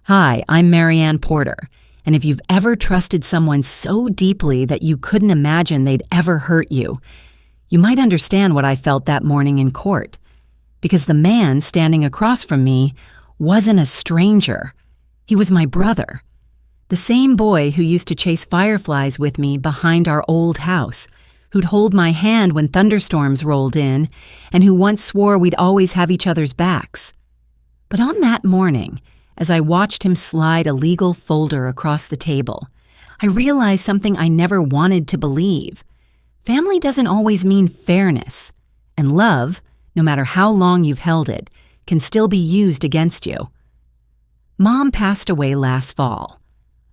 Hi, I'm Marianne Porter, and if you've ever trusted someone so deeply that you couldn't imagine they'd ever hurt you, you might understand what I felt that morning in court. Because the man standing across from me wasn't a stranger. He was my brother. The same boy who used to chase fireflies with me behind our old house, who'd hold my hand when thunderstorms rolled in, and who once swore we'd always have each other's backs. But on that morning, as I watched him slide a legal folder across the table, I realized something I never wanted to believe. Family doesn't always mean fairness, and love, no matter how long you've held it, can still be used against you. Mom passed away last fall.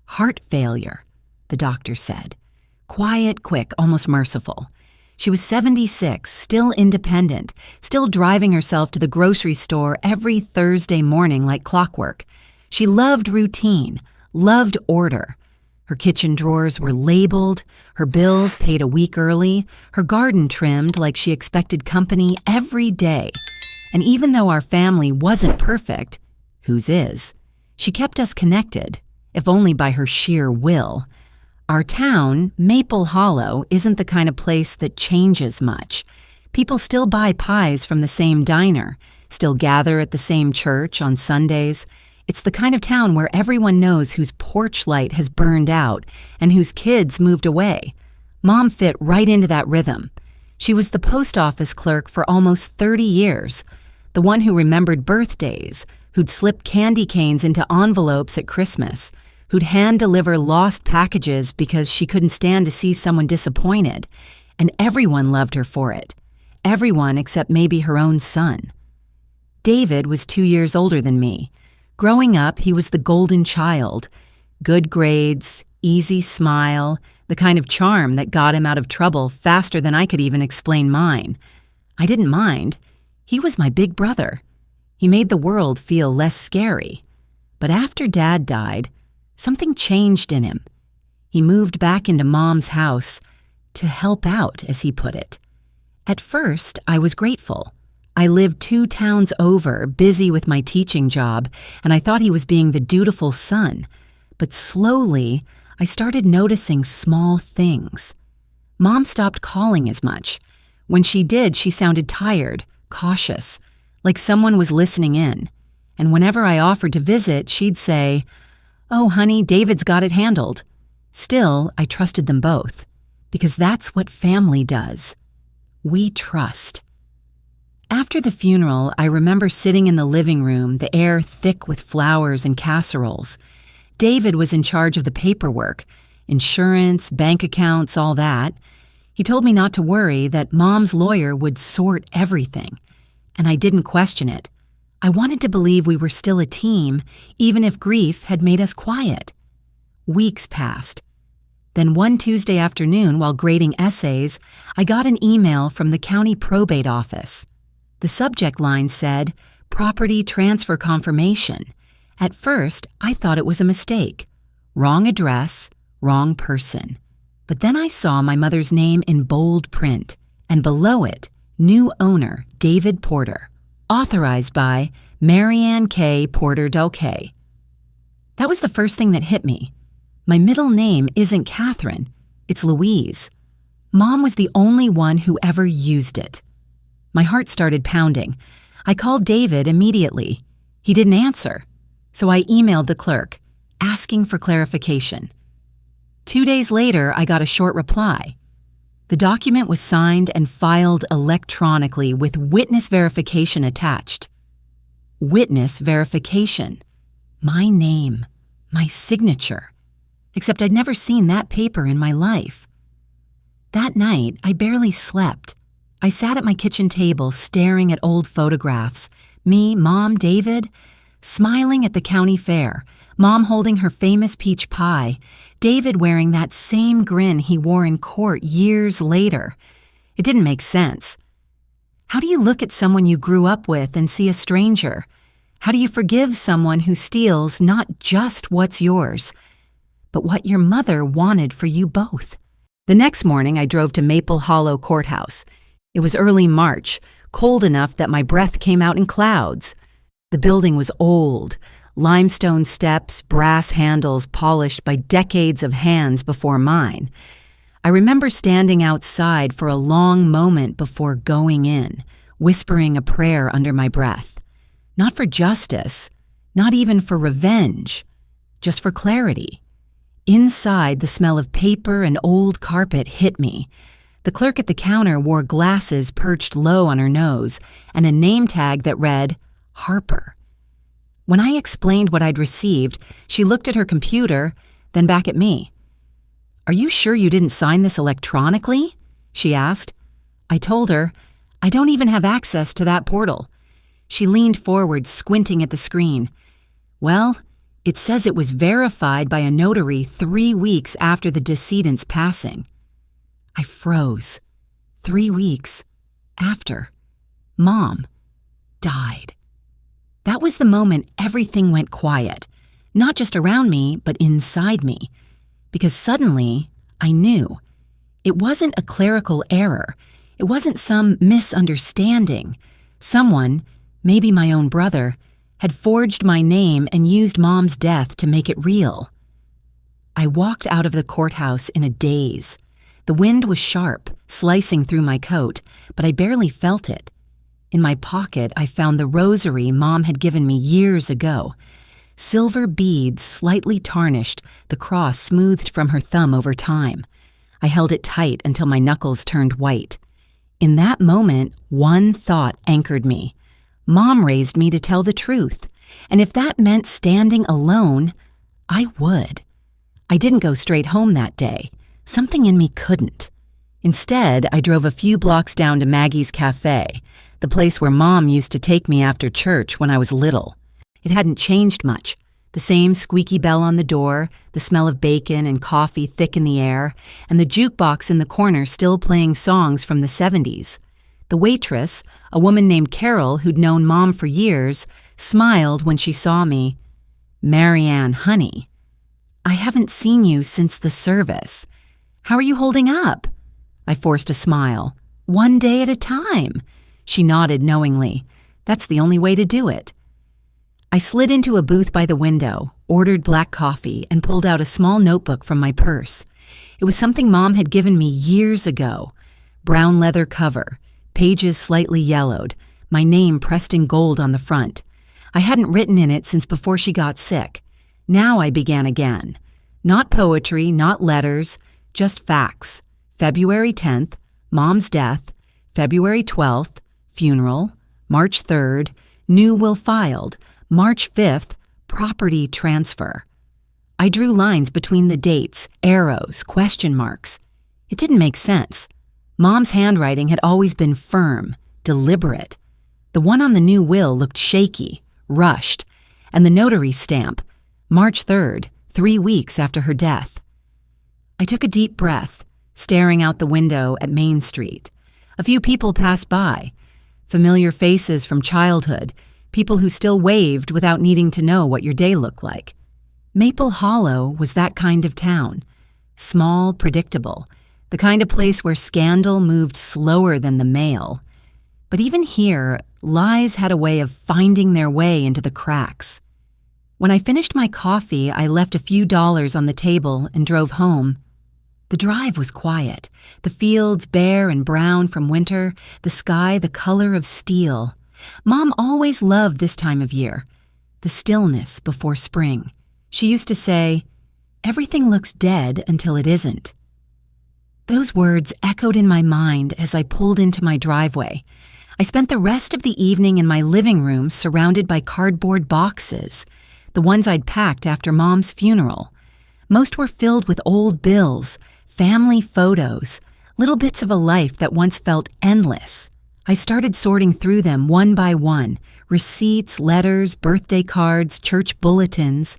Heart failure, the doctor said. Quiet, quick, almost merciful. She was 76, still independent, still driving herself to the grocery store every Thursday morning like clockwork. She loved routine, loved order. Her kitchen drawers were labeled, her bills paid a week early, her garden trimmed like she expected company every day. And even though our family wasn't perfect, whose is, she kept us connected, if only by her sheer will. Our town, Maple Hollow, isn't the kind of place that changes much. People still buy pies from the same diner, still gather at the same church on Sundays. It's the kind of town where everyone knows whose porch light has burned out and whose kids moved away. Mom fit right into that rhythm. She was the post office clerk for almost 30 years, the one who remembered birthdays, who'd slip candy canes into envelopes at Christmas, who'd hand-deliver lost packages because she couldn't stand to see someone disappointed, and everyone loved her for it. Everyone except maybe her own son. David was 2 years older than me. Growing up, he was the golden child. Good grades, easy smile, the kind of charm that got him out of trouble faster than I could even explain mine. I didn't mind. He was my big brother. He made the world feel less scary. But after Dad died, something changed in him. He moved back into Mom's house to help out, as he put it. At first, I was grateful. I lived 2 towns over, busy with my teaching job, and I thought he was being the dutiful son. But slowly, I started noticing small things. Mom stopped calling as much. When she did, she sounded tired, cautious, like someone was listening in. And whenever I offered to visit, she'd say, "Oh, honey, David's got it handled." Still, I trusted them both, because that's what family does. We trust. After the funeral, I remember sitting in the living room, the air thick with flowers and casseroles. David was in charge of the paperwork, insurance, bank accounts, all that. He told me not to worry, that Mom's lawyer would sort everything. And I didn't question it. I wanted to believe we were still a team, even if grief had made us quiet. Weeks passed. Then one Tuesday afternoon, while grading essays, I got an email from the county probate office. The subject line said, "Property transfer confirmation." At first, I thought it was a mistake. Wrong address, wrong person. But then I saw my mother's name in bold print, and below it, new owner, David Porter. Authorized by Marianne K. Porter Delkay. That was the first thing that hit me. My middle name isn't Catherine, it's Louise. Mom was the only one who ever used it. My heart started pounding. I called David immediately. He didn't answer, so I emailed the clerk, asking for clarification. 2 days later, I got a short reply. The document was signed and filed electronically with witness verification attached. Witness verification. My name. My signature. Except I'd never seen that paper in my life. That night, I barely slept. I sat at my kitchen table staring at old photographs. Me, Mom, David, smiling at the county fair. Mom holding her famous peach pie. David wearing that same grin he wore in court years later. It didn't make sense. How do you look at someone you grew up with and see a stranger? How do you forgive someone who steals not just what's yours, but what your mother wanted for you both? The next morning, I drove to Maple Hollow Courthouse. It was early March, cold enough that my breath came out in clouds. The building was old, limestone steps, brass handles polished by decades of hands before mine. I remember standing outside for a long moment before going in, whispering a prayer under my breath. Not for justice, not even for revenge, just for clarity. Inside, the smell of paper and old carpet hit me. The clerk at the counter wore glasses perched low on her nose and a name tag that read, Harper. When I explained what I'd received, she looked at her computer, then back at me. "Are you sure you didn't sign this electronically?" she asked. I told her, "I don't even have access to that portal." She leaned forward, squinting at the screen. "Well, it says it was verified by a notary 3 weeks after the decedent's passing." I froze. 3 weeks after Mom died. That was the moment everything went quiet, not just around me, but inside me. Because suddenly, I knew. It wasn't a clerical error. It wasn't some misunderstanding. Someone, maybe my own brother, had forged my name and used Mom's death to make it real. I walked out of the courthouse in a daze. The wind was sharp, slicing through my coat, but I barely felt it. In my pocket, I found the rosary Mom had given me years ago. Silver beads, slightly tarnished, the cross smoothed from her thumb over time. I held it tight until my knuckles turned white. In that moment, one thought anchored me. Mom raised me to tell the truth, and if that meant standing alone, I would. I didn't go straight home that day. Something in me couldn't. Instead, I drove a few blocks down to Maggie's Cafe, the place where Mom used to take me after church when I was little. It hadn't changed much. The same squeaky bell on the door, the smell of bacon and coffee thick in the air, and the jukebox in the corner still playing songs from the 70s. The waitress, a woman named Carol who'd known Mom for years, smiled when she saw me. "Marianne, honey, I haven't seen you since the service. How are you holding up?" I forced a smile. "One day at a time." She nodded knowingly. That's the only way to do it. I slid into a booth by the window, ordered black coffee, and pulled out a small notebook from my purse. It was something Mom had given me years ago. Brown leather cover, pages slightly yellowed, my name pressed in gold on the front. I hadn't written in it since before she got sick. Now I began again. Not poetry, not letters, just facts. February 10th, Mom's death. February 12th, funeral. March 3rd, new will filed. March 5th, property transfer. I drew lines between the dates, arrows, question marks. It didn't make sense. Mom's handwriting had always been firm, deliberate. The one on the new will looked shaky, rushed, and the notary stamp, March 3rd, 3 weeks after her death. I took a deep breath, staring out the window at Main Street. A few people passed by, familiar faces from childhood, people who still waved without needing to know what your day looked like. Maple Hollow was that kind of town. Small, predictable, the kind of place where scandal moved slower than the mail. But even here, lies had a way of finding their way into the cracks. When I finished my coffee, I left a few dollars on the table and drove home. The drive was quiet, the fields bare and brown from winter, the sky the color of steel. Mom always loved this time of year, the stillness before spring. She used to say, "Everything looks dead until it isn't." Those words echoed in my mind as I pulled into my driveway. I spent the rest of the evening in my living room surrounded by cardboard boxes, the ones I'd packed after Mom's funeral. Most were filled with old bills, family photos, little bits of a life that once felt endless. I started sorting through them one by one, receipts, letters, birthday cards, church bulletins,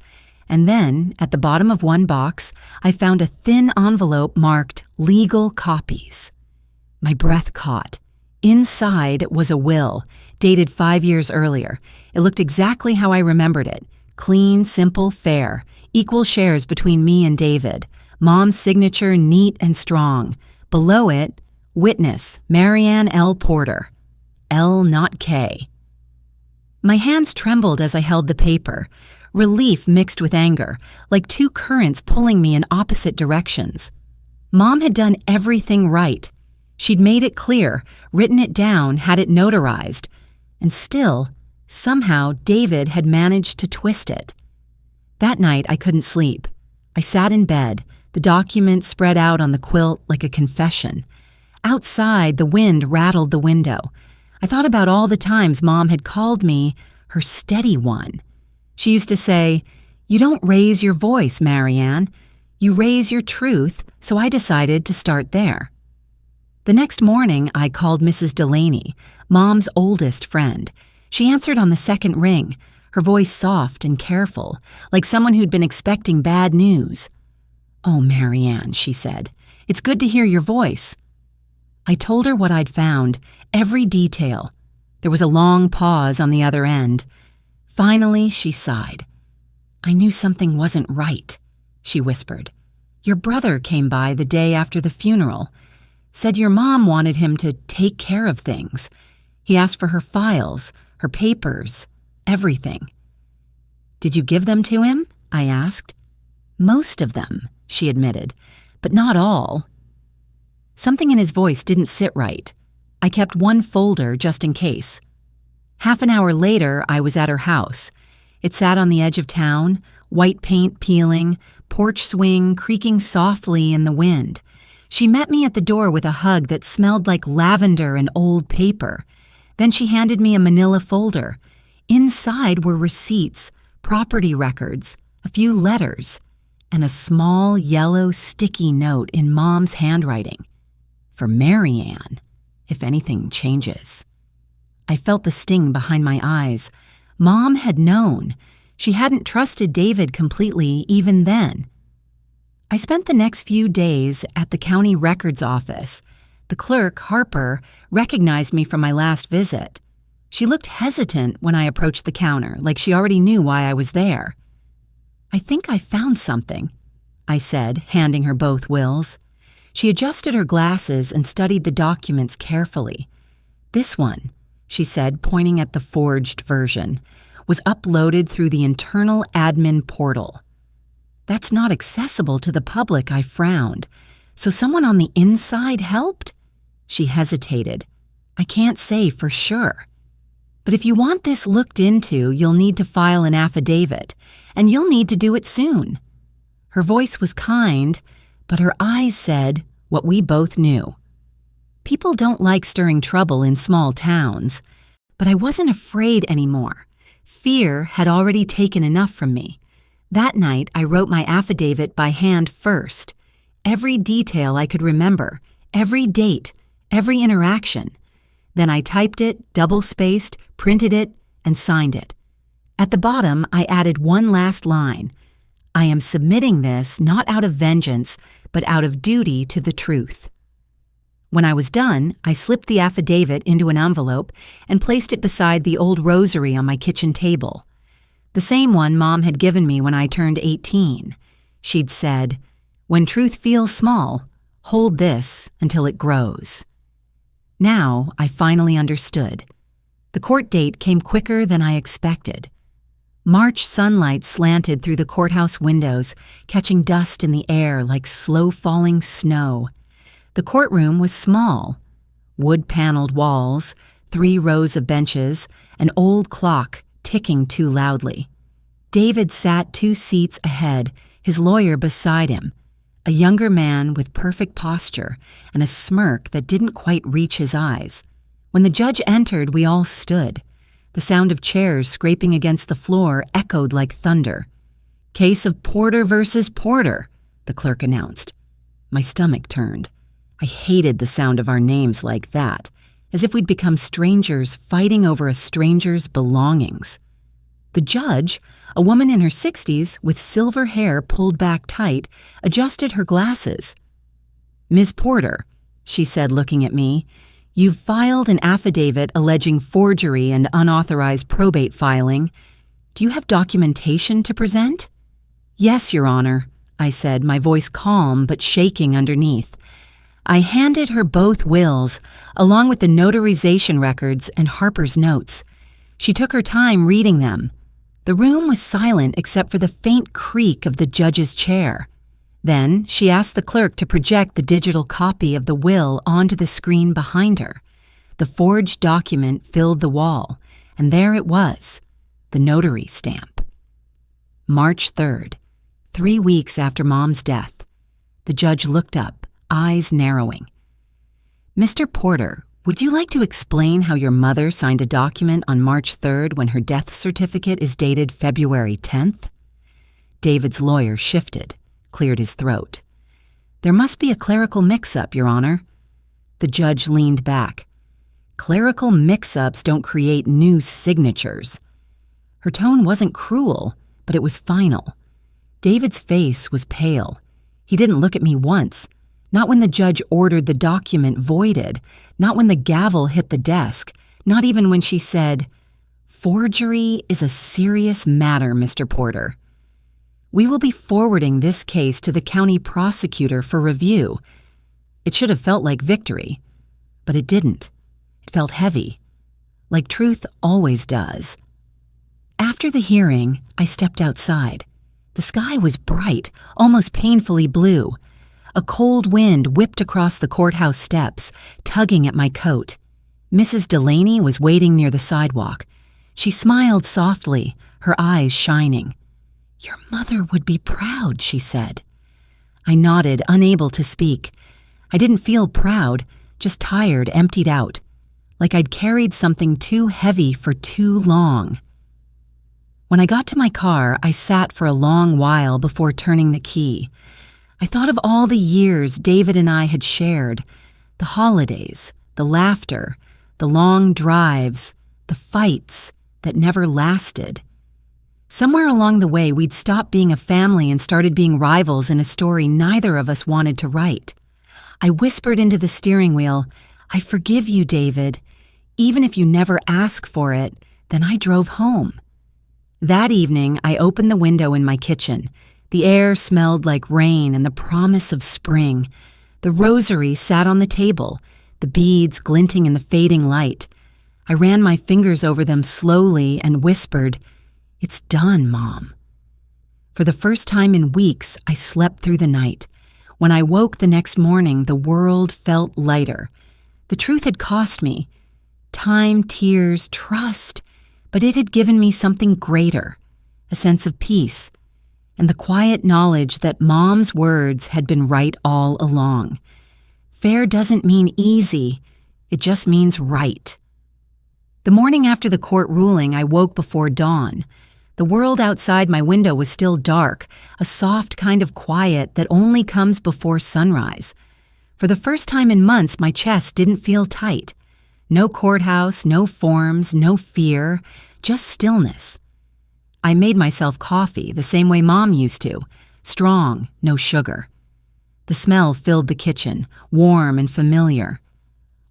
and then, at the bottom of one box, I found a thin envelope marked legal copies. My breath caught. Inside was a will, dated 5 years earlier. It looked exactly how I remembered it. Clean, simple, fair, equal shares between me and David. Mom's signature neat and strong. Below it, witness, Marianne L. Porter. L, not K. My hands trembled as I held the paper. relief mixed with anger, like two currents pulling me in opposite directions. Mom had done everything right. She'd made it clear, written it down, had it notarized. And still, somehow, David had managed to twist it. That night, I couldn't sleep. I sat in bed, the document spread out on the quilt like a confession. Outside, the wind rattled the window. I thought about all the times Mom had called me her steady one. She used to say, "You don't raise your voice, Marianne. You raise your truth," so I decided to start there. The next morning, I called Mrs. Delaney, Mom's oldest friend. She answered on the second ring, her voice soft and careful, like someone who'd been expecting bad news. "Oh, Marianne," she said, "it's good to hear your voice." I told her what I'd found, every detail. There was a long pause on the other end. Finally, she sighed. "I knew something wasn't right," she whispered. "Your brother came by the day after the funeral. Said your mom wanted him to take care of things. He asked for her files, her papers, everything." "Did you give them to him?" I asked. "Most of them," she admitted, "but not all." Something in his voice didn't sit right. I kept one folder just in case. Half an hour later, I was at her house. It sat on the edge of town, white paint peeling, porch swing creaking softly in the wind. She met me at the door with a hug that smelled like lavender and old paper. Then she handed me a manila folder. Inside were receipts, property records, a few letters, and a small yellow sticky note in Mom's handwriting. For Marianne, if anything changes. I felt the sting behind my eyes. Mom had known. She hadn't trusted David completely even then. I spent the next few days at the county records office. The clerk, Harper, recognized me from my last visit. She looked hesitant when I approached the counter, like she already knew why I was there. "I think I found something," I said, handing her both wills. She adjusted her glasses and studied the documents carefully. "This one," she said, pointing at the forged version, "was uploaded through the internal admin portal." "That's not accessible to the public," I frowned. "So someone on the inside helped?" She hesitated. "I can't say for sure. But if you want this looked into, you'll need to file an affidavit, and you'll need to do it soon." Her voice was kind, but her eyes said what we both knew. People don't like stirring trouble in small towns, but I wasn't afraid anymore. Fear had already taken enough from me. That night, I wrote my affidavit by hand first. Every detail I could remember, every date, every interaction. Then I typed it, double-spaced, printed it, and signed it. At the bottom, I added one last line. "I am submitting this not out of vengeance, but out of duty to the truth." When I was done, I slipped the affidavit into an envelope and placed it beside the old rosary on my kitchen table. The same one Mom had given me when I turned 18. She'd said, "When truth feels small, hold this until it grows." Now I finally understood. The court date came quicker than I expected. March sunlight slanted through the courthouse windows, catching dust in the air like slow-falling snow. The courtroom was small. Wood-paneled walls, 3 rows of benches, an old clock ticking too loudly. David sat 2 seats ahead, his lawyer beside him, a younger man with perfect posture and a smirk that didn't quite reach his eyes. When the judge entered, we all stood. The sound of chairs scraping against the floor echoed like thunder. "Case of Porter versus Porter," the clerk announced. My stomach turned. I hated the sound of our names like that, as if we'd become strangers fighting over a stranger's belongings. The judge, a woman in her 60s with silver hair pulled back tight, adjusted her glasses. "Ms. Porter," she said, looking at me, "you've filed an affidavit alleging forgery and unauthorized probate filing. Do you have documentation to present?" "Yes, Your Honor," I said, my voice calm but shaking underneath. I handed her both wills, along with the notarization records and Harper's notes. She took her time reading them. The room was silent except for the faint creak of the judge's chair. Then she asked the clerk to project the digital copy of the will onto the screen behind her. The forged document filled the wall, and there it was, the notary stamp. March 3rd, 3 weeks after Mom's death. The judge looked up, eyes narrowing. Mr. Porter, would you like to explain how your mother signed a document on March 3rd when her death certificate is dated February 10th? David's lawyer shifted, cleared his throat. There must be a clerical mix-up, Your Honor. The judge leaned back. Clerical mix-ups don't create new signatures. Her tone wasn't cruel, but it was final. David's face was pale. He didn't look at me once, not when the judge ordered the document voided, not when the gavel hit the desk, not even when she said, "Forgery is a serious matter, Mr. Porter. We will be forwarding this case to the county prosecutor for review." It should have felt like victory, but it didn't. It felt heavy, like truth always does. After the hearing, I stepped outside. The sky was bright, almost painfully blue. A cold wind whipped across the courthouse steps, tugging at my coat. Mrs. Delaney was waiting near the sidewalk. She smiled softly, her eyes shining. "Your mother would be proud," she said. I nodded, unable to speak. I didn't feel proud, just tired, emptied out, like I'd carried something too heavy for too long. When I got to my car, I sat for a long while before turning the key. I thought of all the years David and I had shared, the holidays, the laughter, the long drives, the fights that never lasted. Somewhere along the way, we'd stopped being a family and started being rivals in a story neither of us wanted to write. I whispered into the steering wheel, "I forgive you, David. Even if you never ask for it," then I drove home. That evening, I opened the window in my kitchen. The air smelled like rain and the promise of spring. The rosary sat on the table, the beads glinting in the fading light. I ran my fingers over them slowly and whispered, "It's done, Mom." For the first time in weeks, I slept through the night. When I woke the next morning, the world felt lighter. The truth had cost me time, tears, trust, but it had given me something greater, a sense of peace, and the quiet knowledge that Mom's words had been right all along. Fair doesn't mean easy, it just means right. The morning after the court ruling, I woke before dawn. The world outside my window was still dark, a soft kind of quiet that only comes before sunrise. For the first time in months, my chest didn't feel tight. No courthouse, no forms, no fear, just stillness. I made myself coffee the same way Mom used to, strong, no sugar. The smell filled the kitchen, warm and familiar.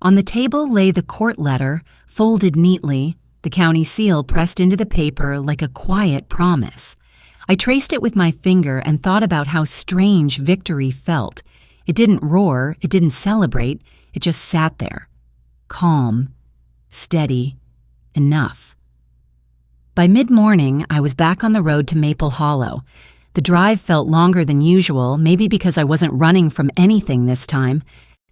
On the table lay the court letter, folded neatly, the county seal pressed into the paper like a quiet promise. I traced it with my finger and thought about how strange victory felt. It didn't roar, it didn't celebrate, it just sat there. Calm, steady, enough. By mid-morning, I was back on the road to Maple Hollow. The drive felt longer than usual, maybe because I wasn't running from anything this time.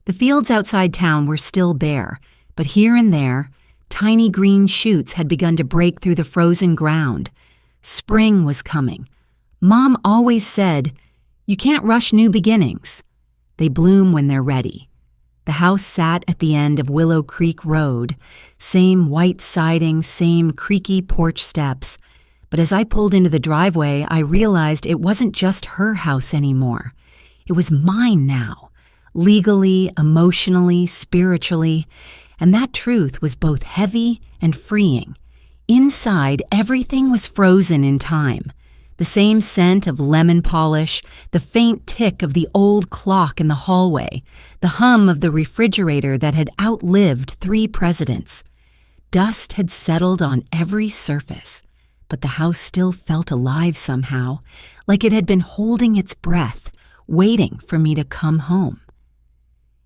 The fields outside town were still bare, but here and there, tiny green shoots had begun to break through the frozen ground. Spring was coming. Mom always said, "You can't rush new beginnings. They bloom when they're ready." The house sat at the end of Willow Creek Road, same white siding, same creaky porch steps. But as I pulled into the driveway, I realized it wasn't just her house anymore. It was mine now, legally, emotionally, spiritually, and that truth was both heavy and freeing. Inside, everything was frozen in time. The same scent of lemon polish, the faint tick of the old clock in the hallway, the hum of the refrigerator that had outlived 3 presidents. Dust had settled on every surface, but the house still felt alive somehow, like it had been holding its breath, waiting for me to come home.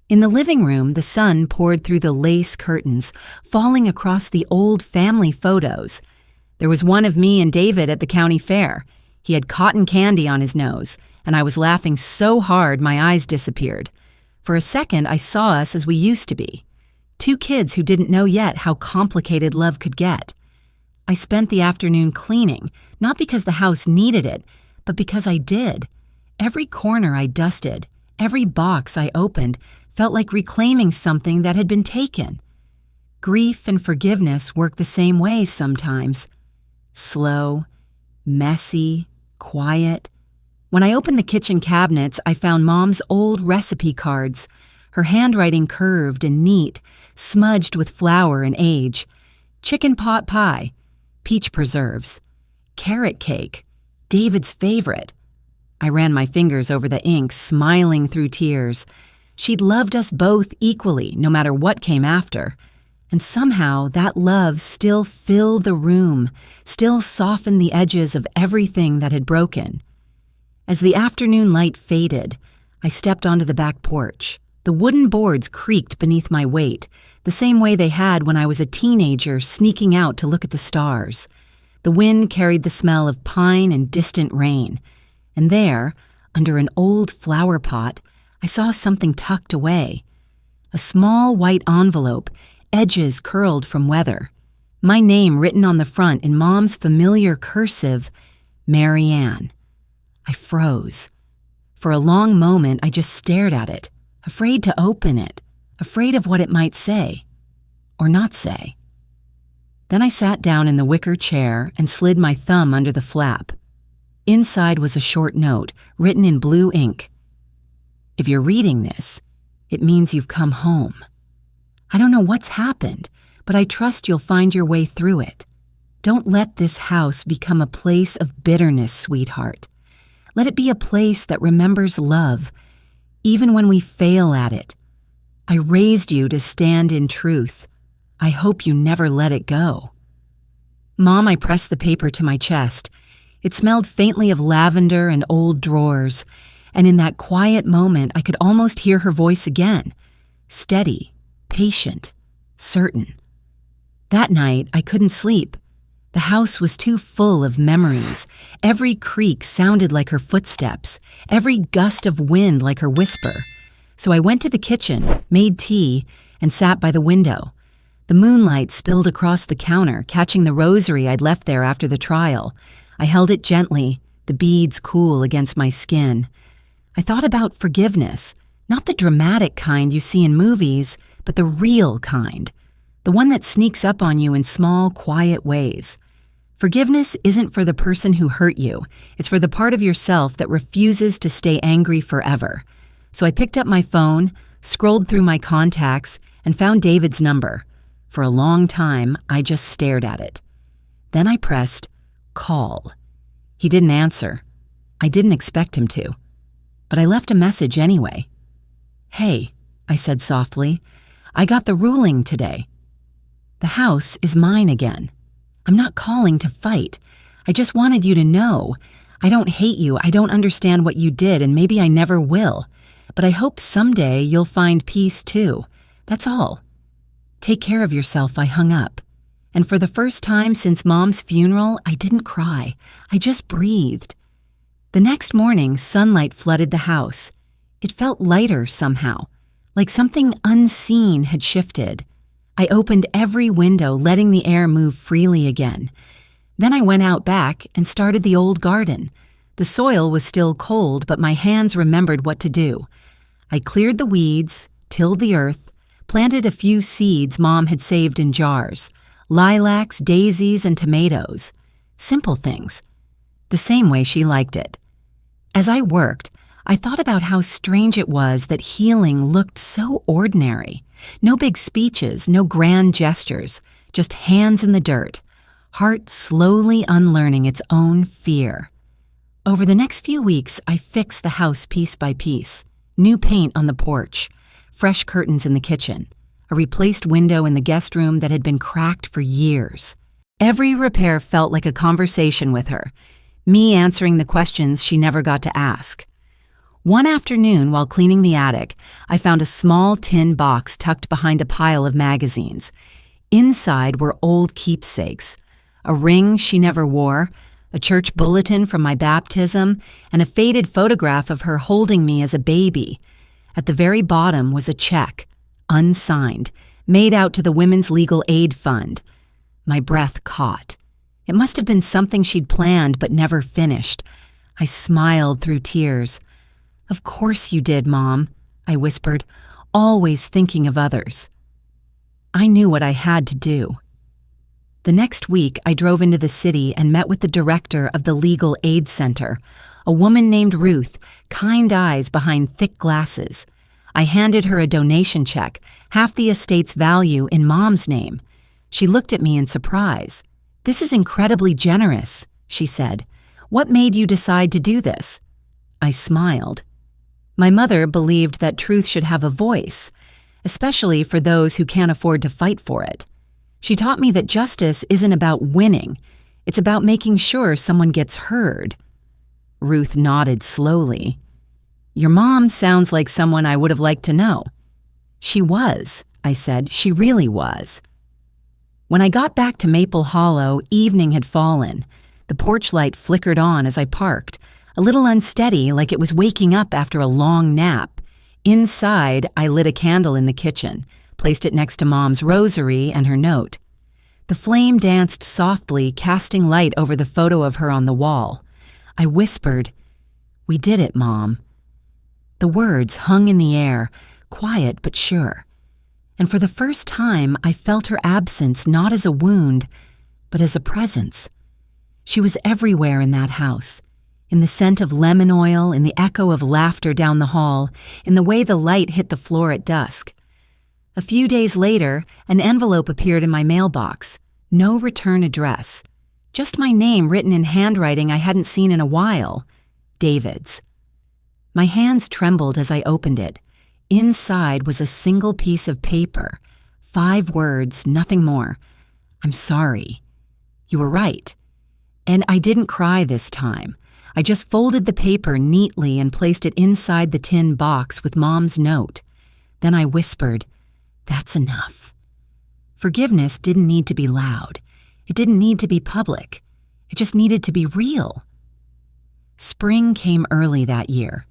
In the living room, the sun poured through the lace curtains, falling across the old family photos. There was one of me and David at the county fair. He had cotton candy on his nose, and I was laughing so hard my eyes disappeared. For a second, I saw us as we used to be. Two kids who didn't know yet how complicated love could get. I spent the afternoon cleaning, not because the house needed it, but because I did. Every corner I dusted, every box I opened, felt like reclaiming something that had been taken. Grief and forgiveness work the same way sometimes. Slow, messy, quiet. When I opened the kitchen cabinets, I found Mom's old recipe cards, her handwriting curved and neat, smudged with flour and age. Chicken pot pie, peach preserves, carrot cake, David's favorite. I ran my fingers over the ink, smiling through tears. She'd loved us both equally, no matter what came after. And somehow that love still filled the room, still softened the edges of everything that had broken. As the afternoon light faded, I stepped onto the back porch. The wooden boards creaked beneath my weight, the same way they had when I was a teenager sneaking out to look at the stars. The wind carried the smell of pine and distant rain. And there, under an old flower pot, I saw something tucked away. A small white envelope, edges curled from weather. My name written on the front in Mom's familiar cursive, Mary Ann. I froze. For a long moment, I just stared at it, afraid to open it, afraid of what it might say, or not say. Then I sat down in the wicker chair and slid my thumb under the flap. Inside was a short note, written in blue ink. If you're reading this, it means you've come home. I don't know what's happened, but I trust you'll find your way through it. Don't let this house become a place of bitterness, sweetheart. Let it be a place that remembers love, even when we fail at it. I raised you to stand in truth. I hope you never let it go. Mom, I pressed the paper to my chest. It smelled faintly of lavender and old drawers, and in that quiet moment I could almost hear her voice again, steady, patient, certain. That night I couldn't sleep. The house was too full of memories. Every creak sounded like her footsteps, every gust of wind like her whisper. So I went to the kitchen, made tea, and sat by the window. The moonlight spilled across the counter, catching the rosary I'd left there after the trial. I held it gently, the beads cool against my skin. I thought about forgiveness, not the dramatic kind you see in movies, but the real kind, the one that sneaks up on you in small, quiet ways. Forgiveness isn't for the person who hurt you. It's for the part of yourself that refuses to stay angry forever. So I picked up my phone, scrolled through my contacts, and found David's number. For a long time, I just stared at it. Then I pressed call. He didn't answer. I didn't expect him to. But I left a message anyway. Hey, I said softly, I got the ruling today. The house is mine again. I'm not calling to fight. I just wanted you to know. I don't hate you. I don't understand what you did, and maybe I never will. But I hope someday you'll find peace too. That's all. Take care of yourself. I hung up. And for the first time since Mom's funeral, I didn't cry. I just breathed. The next morning, sunlight flooded the house. It felt lighter somehow, like something unseen had shifted. I opened every window, letting the air move freely again. Then I went out back and started the old garden. The soil was still cold, but my hands remembered what to do. I cleared the weeds, tilled the earth, planted a few seeds Mom had saved in jars, lilacs, daisies, and tomatoes. Simple things, the same way she liked it. As I worked, I thought about how strange it was that healing looked so ordinary. No big speeches, no grand gestures, just hands in the dirt, heart slowly unlearning its own fear. Over the next few weeks, I fixed the house piece by piece. New paint on the porch, fresh curtains in the kitchen, a replaced window in the guest room that had been cracked for years. Every repair felt like a conversation with her, me answering the questions she never got to ask. One afternoon, while cleaning the attic, I found a small tin box tucked behind a pile of magazines. Inside were old keepsakes, a ring she never wore, a church bulletin from my baptism, and a faded photograph of her holding me as a baby. At the very bottom was a check, unsigned, made out to the Women's Legal Aid Fund. My breath caught. It must have been something she'd planned but never finished. I smiled through tears. "Of course you did, Mom," I whispered, always thinking of others. I knew what I had to do. The next week, I drove into the city and met with the director of the Legal Aid Center, a woman named Ruth, kind eyes behind thick glasses. I handed her a donation check, half the estate's value in Mom's name. She looked at me in surprise. "This is incredibly generous," she said. "What made you decide to do this?" I smiled. My mother believed that truth should have a voice, especially for those who can't afford to fight for it. She taught me that justice isn't about winning. It's about making sure someone gets heard. Ruth nodded slowly. "Your mom sounds like someone I would have liked to know." "She was," I said. "She really was." When I got back to Maple Hollow, evening had fallen. The porch light flickered on as I parked, a little unsteady, like it was waking up after a long nap. Inside, I lit a candle in the kitchen, placed it next to Mom's rosary and her note. The flame danced softly, casting light over the photo of her on the wall. I whispered, "We did it, Mom." The words hung in the air, quiet but sure. And for the first time, I felt her absence not as a wound, but as a presence. She was everywhere in that house, in the scent of lemon oil, in the echo of laughter down the hall, in the way the light hit the floor at dusk. A few days later, an envelope appeared in my mailbox. No return address. Just my name written in handwriting I hadn't seen in a while. David's. My hands trembled as I opened it. Inside was a single piece of paper. 5 words, nothing more. "I'm sorry." You were right. And I didn't cry this time. I just folded the paper neatly and placed it inside the tin box with Mom's note. Then I whispered, "That's enough." Forgiveness didn't need to be loud. It didn't need to be public. It just needed to be real. Spring came early that year.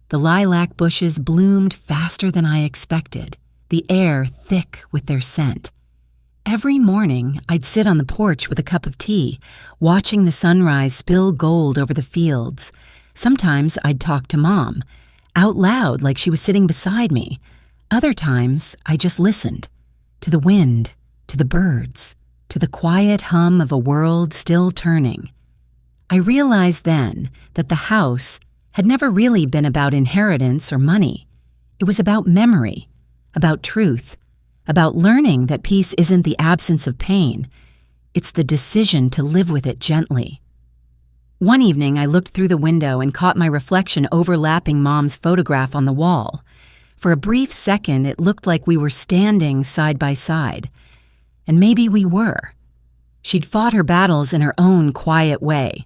The lilac bushes bloomed faster than I expected, the air thick with their scent. Every morning, I'd sit on the porch with a cup of tea, watching the sunrise spill gold over the fields. Sometimes I'd talk to Mom, out loud like she was sitting beside me. Other times, I just listened, to the wind, to the birds, to the quiet hum of a world still turning. I realized then that the house had never really been about inheritance or money. It was about memory, about truth, about learning that peace isn't the absence of pain. It's the decision to live with it gently. One evening, I looked through the window and caught my reflection overlapping Mom's photograph on the wall. For a brief second, it looked like we were standing side by side. And maybe we were. She'd fought her battles in her own quiet way.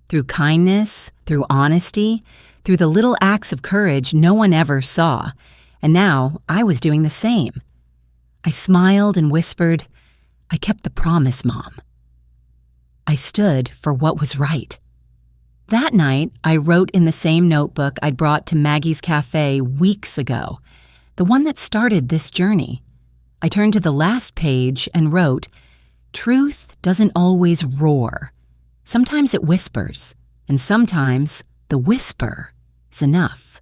Through kindness, through honesty, through the little acts of courage no one ever saw. And now I was doing the same. I smiled and whispered, "I kept the promise, Mom." I stood for what was right. That night, I wrote in the same notebook I'd brought to Maggie's Cafe weeks ago, the one that started this journey. I turned to the last page and wrote, "Truth doesn't always roar. Sometimes it whispers, and sometimes the whisper is enough."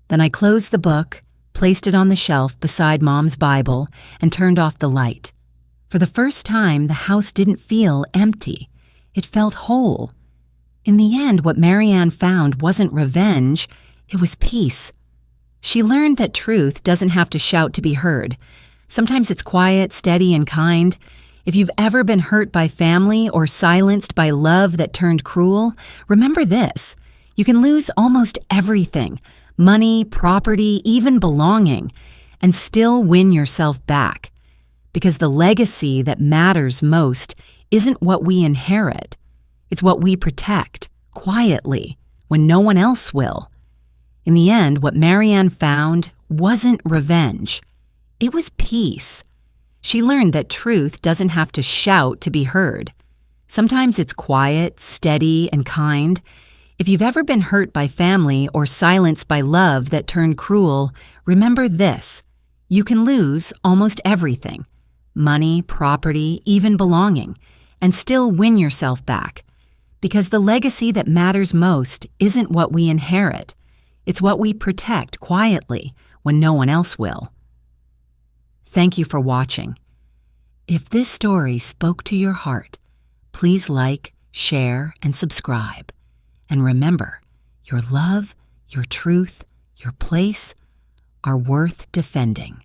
Then I closed the book, placed it on the shelf beside Mom's Bible, and turned off the light. For the first time, the house didn't feel empty. It felt whole. In the end, what Marianne found wasn't revenge, it was peace. She learned that truth doesn't have to shout to be heard. Sometimes it's quiet, steady, and kind. If you've ever been hurt by family or silenced by love that turned cruel, remember this. You can lose almost everything, money, property, even belonging, and still win yourself back. Because the legacy that matters most isn't what we inherit. It's what we protect, quietly, when no one else will. In the end, what Marianne found wasn't revenge. It was peace. She learned that truth doesn't have to shout to be heard. Sometimes it's quiet, steady, and kind. If you've ever been hurt by family or silenced by love that turned cruel, remember this: you can lose almost everything, money, property, even belonging, and still win yourself back. Because the legacy that matters most isn't what we inherit. It's what we protect quietly when no one else will. Thank you for watching. If this story spoke to your heart, please like, share, and subscribe. And remember, your love, your truth, your place are worth defending.